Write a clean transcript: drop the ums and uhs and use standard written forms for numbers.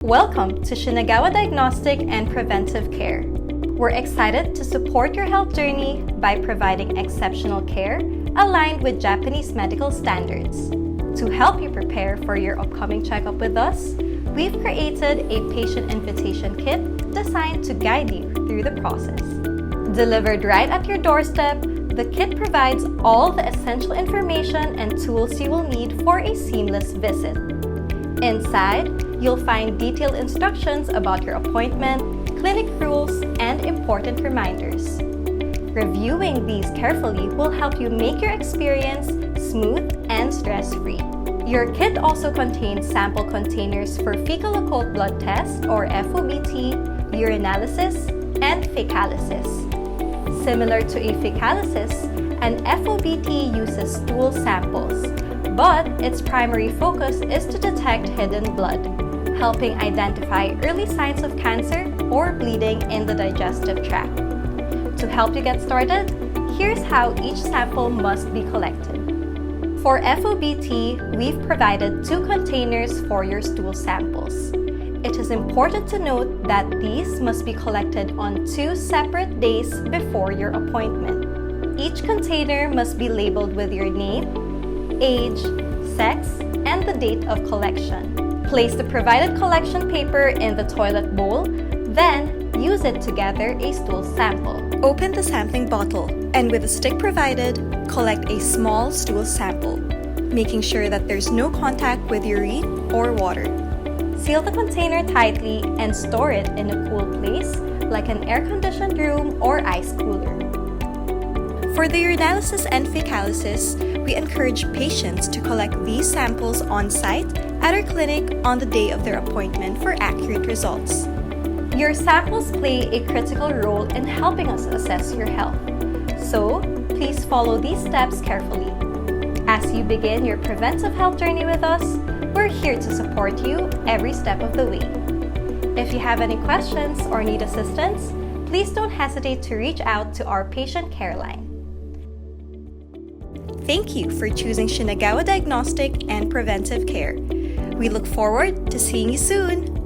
Welcome to Shinagawa Diagnostic and Preventive Care. We're excited to support your health journey by providing exceptional care aligned with Japanese medical standards. To help you prepare for your upcoming checkup with us, we've created a patient invitation kit designed to guide you through the process. Delivered right at your doorstep, the kit provides all the essential information and tools you will need for a seamless visit. Inside, you'll find detailed instructions about your appointment, clinic rules, and important reminders. Reviewing these carefully will help you make your experience smooth and stress-free. Your kit also contains sample containers for fecal occult blood test or FOBT, urinalysis, and fecalysis. Similar to a fecalysis, an FOBT uses stool samples, but its primary focus is to detect hidden blood, helping identify early signs of cancer or bleeding in the digestive tract. To help you get started, here's how each sample must be collected. For FOBT, we've provided 2 containers for your stool samples. It is important to note that these must be collected on 2 separate days before your appointment. Each container must be labeled with your name, age, sex, and the date of collection. Place the provided collection paper in the toilet bowl, then use it to gather a stool sample. Open the sampling bottle and with the stick provided, collect a small stool sample, making sure that there's no contact with urine or water. Seal the container tightly and store it in a cool place like an air-conditioned room or ice cooler. For the urinalysis and fecalysis, we encourage patients to collect these samples on-site at our clinic on the day of their appointment for accurate results. Your samples play a critical role in helping us assess your health, so please follow these steps carefully. As you begin your preventive health journey with us, we're here to support you every step of the way. If you have any questions or need assistance, please don't hesitate to reach out to our patient care line. Thank you for choosing Shinagawa Diagnostic and Preventive Care. We look forward to seeing you soon!